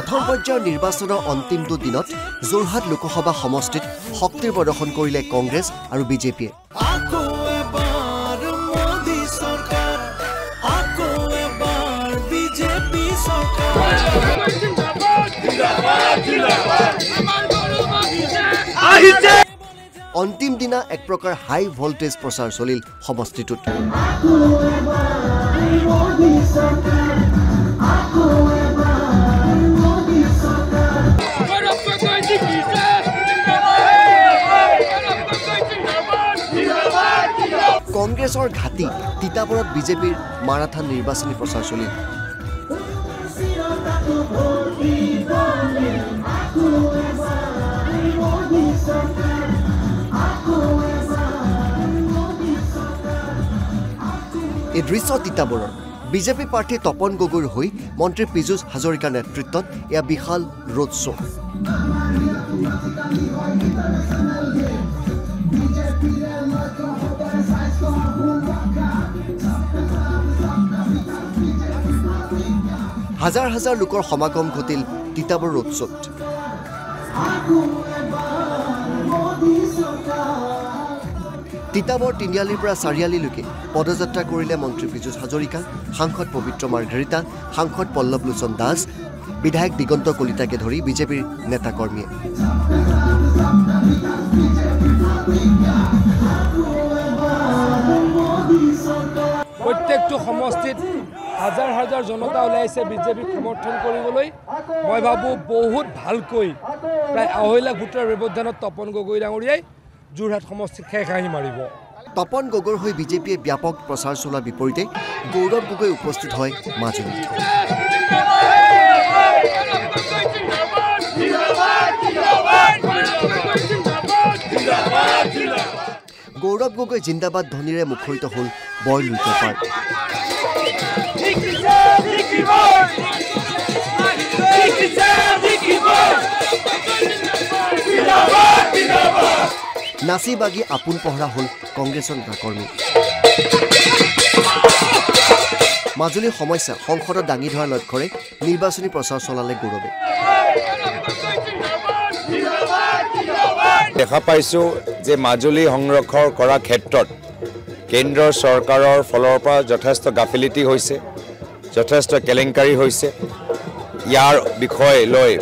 প্ৰথম পৰ্যায়ৰ নিৰ্বাচনৰ অন্তিম দিনত যোৰহাট লোকসভা সমষ্টিত শক্তিৰ প্ৰদৰ্শন কৰিলে কংগ্ৰেছ আৰু বিজেপিয়ে। অন্তিম দিনা এক প্ৰকাৰ হাই ভোল্টেজ প্ৰচাৰ চলিল সমষ্টিটোত। কংগ্ৰেছৰ ঘাটি তিতাবৰত বিজেপিৰ মাৰাথান নিৰ্বাচনী প্ৰচাৰ চলিল। এই দৃশ্য তিতাবৰৰ বিজেপি প্ৰাৰ্থী তপন গগৈৰ হৈ মন্ত্ৰী পীযুষ হাজৰিকাৰ নেতৃত্বত এয়া বিশাল ৰোড শ্ব'। হাজাৰ হাজাৰ লোকৰ সমাগম ঘটিল তিতাবৰ ৰোড শ্ব'ত। তিতাবৰ তিনিআলিৰ পৰা চাৰিআলিলৈকে পদযাত্ৰা কৰিলে মন্ত্ৰী পীযুষ হাজৰিকা, সাংসদ পবিত্ৰ মাৰ্ঘেৰিটা, সাংসদ পল্লৱ লোচন দাস, বিধায়ক দিগন্ত কলিতাকে ধৰি বিজেপিৰ নেতাকৰ্মীয়ে। প্ৰত্যেকটো সমষ্টিত হাজাৰ হাজাৰ জনতা ওলাইছে বিজেপিক সমৰ্থন কৰিবলৈ। মই ভাবোঁ বহুত ভালকৈ প্ৰায় 2.5 লাখ ভোটৰ ব্যৱধানত তপন গগৈ ডাঙৰীয়াই যোৰহাট সমষ্টিত শেষ হাঁহি মাৰিব। তপন গগৈৰ হৈ বিজেপিয়ে ব্যাপক প্ৰচাৰ চলোৱাৰ বিপৰীতে গৌৰৱ গগৈ উপস্থিত হয় মাজুলীত। গৌৰৱ গগৈ জিন্দাবাদ ধ্বনিৰে মুখৰিত হ'ল বৰলুইত পাৰ। নাচি বাগি আপোন পহৰা হ'ল কংগ্ৰেছৰ নেতাকৰ্মী। মাজুলীৰ সমস্যা সংসদত দাঙি ধৰাৰ লক্ষ্যৰে নিৰ্বাচনী প্ৰচাৰ চলালে গৌৰৱে। দেখা পাইছোঁ যে মাজুলী সংৰক্ষণ কৰাৰ ক্ষেত্ৰত কেন্দ্ৰ চৰকাৰৰ ফালৰ পৰা যথেষ্ট গাফিলতি হৈছে, যথেষ্ট কেলেংকাৰী হৈছে। ইয়াৰ বিষয় লৈ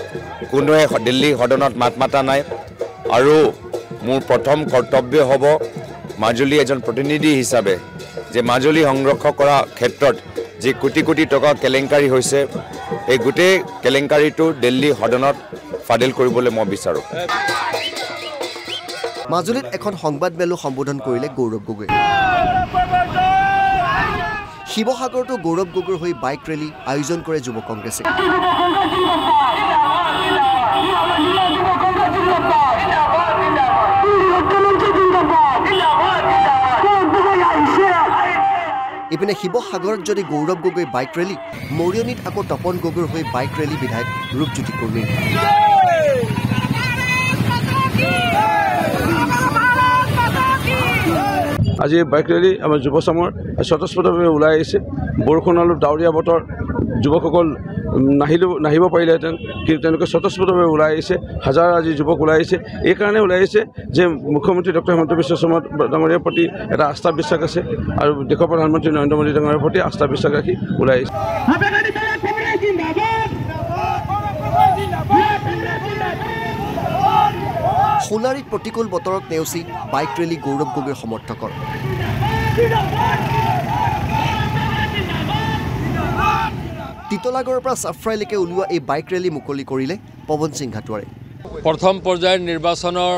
কোনোৱে দিল্লী সদনত মাত মাতা নাই। আৰু মোৰ প্ৰথম কৰ্তব্য হ'ব মাজুলী এজন প্ৰতিনিধি হিচাপে যে মাজুলী সংৰক্ষণ কৰাৰ ক্ষেত্ৰত যি কোটি কোটি টকা কেলেংকাৰী হৈছে, এই গোটেই কেলেংকাৰীটো দিল্লী সদনত ফাদিল কৰিবলৈ মই বিচাৰোঁ। মাজুলীত এখন সংবাদ মেলো সম্বোধন কৰিলে গৌৰৱ গগৈ। শিৱসাগৰতো গৌৰৱ গগৈৰ হৈ বাইক ৰেলী আয়োজন কৰে যুৱ কংগ্ৰেছে। ইপিনে শিৱসাগৰত যদি গৌৰৱ গগৈ বাইক ৰেলী, মৰিয়নীত আকৌ তপন গগৈৰ হৈ বাইক ৰেলী বিধায়ক ৰূপজ্যোতি কুৰ্মীৰ। আজি বাইক ৰেলী আমাৰ যুৱ চামৰ স্বতঃস্ফূৰ্তভাৱে ওলাই আহিছে। বৰষুণ অলপ ডাৱৰীয়া বতৰ, যুৱকসকল নাহিব পাৰিলেহেঁতেন, কিন্তু তেওঁলোকে স্বতঃস্ফূৰ্তভাৱে ওলাই আহিছে। হাজাৰ আজি যুৱক ওলাই আহিছে। এইকাৰণে ওলাই আহিছে যে মুখ্যমন্ত্ৰী ডক্টৰ হিমন্ত বিশ্ব শৰ্মা ডাঙৰীয়াৰ প্ৰতি এটা আস্থা বিশ্বাস আছে আৰু দেশৰ প্ৰধানমন্ত্ৰী নৰেন্দ্ৰ মোদী ডাঙৰীয়াৰ প্ৰতি আস্থা বিশ্বাস ৰাখি ওলাই আহিছে। সোণাৰীত প্ৰতিকূল বতৰত নেওচি বাইক ৰেলী গৌৰৱ গগৈৰ সমৰ্থকৰ। তিতলাগড়ৰ পৰা চাফৰাইলৈকে ওলোৱা এই বাইক ৰেলী মুকলি কৰিলে পৱন সিং ঘাটোৱাৰে। প্ৰথম পৰ্যায়ৰ নিৰ্বাচনৰ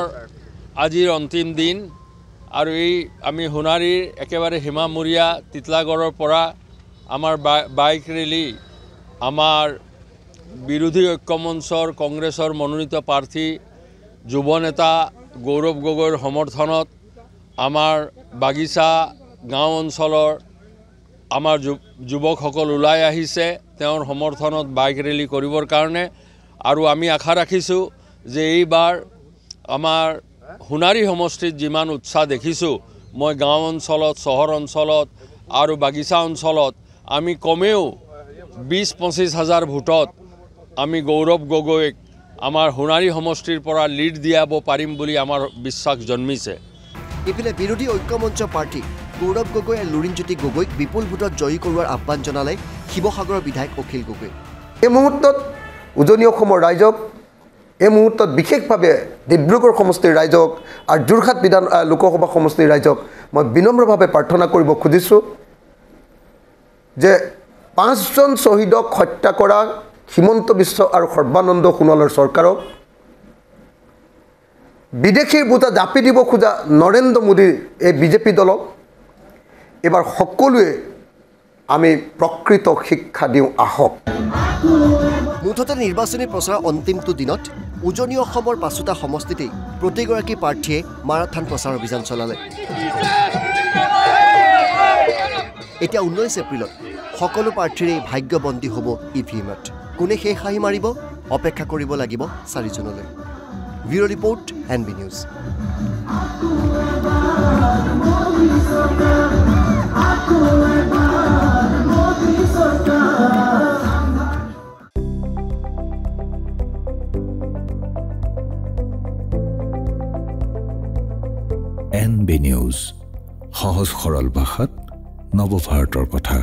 আজিৰ অন্তিম দিন আৰু এই আমি সোণাৰীৰ একেবাৰে সীমামূৰীয়া তিতলাগড়ৰ পৰা আমাৰ বাইক ৰেলী আমাৰ বিৰোধী ঐক্যমঞ্চৰ কংগ্ৰেছৰ মনোনীত প্ৰাৰ্থী যুৱ নেতা গৌৰৱ গগৈৰ সমৰ্থনত আমাৰ বাগিচা গাঁও অঞ্চলৰ আমাৰ যুৱকসকল ওলাই আহিছে তেওঁৰ সমৰ্থনত বাইক ৰেলী কৰিবৰ কাৰণে। আৰু আমি আশা ৰাখিছোঁ যে এইবাৰ আমাৰ সোণাৰী সমষ্টিত যিমান উৎসাহ দেখিছোঁ, মই গাঁও অঞ্চলত, চহৰ অঞ্চলত আৰু বাগিচা অঞ্চলত আমি কমেও 20-25 হাজাৰ ভোটত আমি গৌৰৱ গগৈক আমাৰ সোণাৰী সমষ্টিৰ পৰা লিড দিয়াব পাৰিম বুলি আমাৰ বিশ্বাস জন্মিছে। ইফালে বিৰোধী ঐক্যমঞ্চ প্ৰাৰ্থী গৌৰৱ গগৈ আৰু লুৰিণজ্যোতি গগৈক বিপুল ভোটত জয়ী কৰোৱাৰ আহ্বান জনালে শিৱসাগৰৰ বিধায়ক অখিল গগৈ। এই মুহূৰ্তত উজনি অসমৰ ৰাইজক, এই মুহূৰ্তত বিশেষভাৱে ডিব্ৰুগড় সমষ্টিৰ ৰাইজক আৰু যোৰহাট লোকসভা সমষ্টিৰ ৰাইজক মই বিনম্ৰভাৱে প্ৰাৰ্থনা কৰিব খুজিছোঁ যে 5জন শ্বহীদক হত্যা কৰা হিমন্ত বিশ্ব আৰু সৰ্বানন্দ সোণোৱালৰ চৰকাৰক, বিদেশীৰ বোজা জাপি দিব খোজা নৰেন্দ্ৰ মোদীৰ এই বিজেপি দলক এবাৰ সকলোৱে আমি প্ৰকৃত শিক্ষা দিওঁ আহক। মুঠতে নিৰ্বাচনী প্ৰচাৰৰ অন্তিমটো দিনত উজনি অসমৰ 5টা সমষ্টিতেই প্ৰতিগৰাকী প্ৰাৰ্থীয়ে মাৰাথান প্ৰচাৰ অভিযান চলালে। এতিয়া 19 এপ্ৰিলত সকলো প্ৰাৰ্থীৰে ভাগ্যবন্দী হ'ব ইভিএমত। কোনে শেষ হাঁহি মাৰিব অপেক্ষা কৰিব লাগিব 4 জুনলৈ। Bureau' report NB news. NB news, সহজ সৰল ভাষাত নৱভাৰতৰ কথা।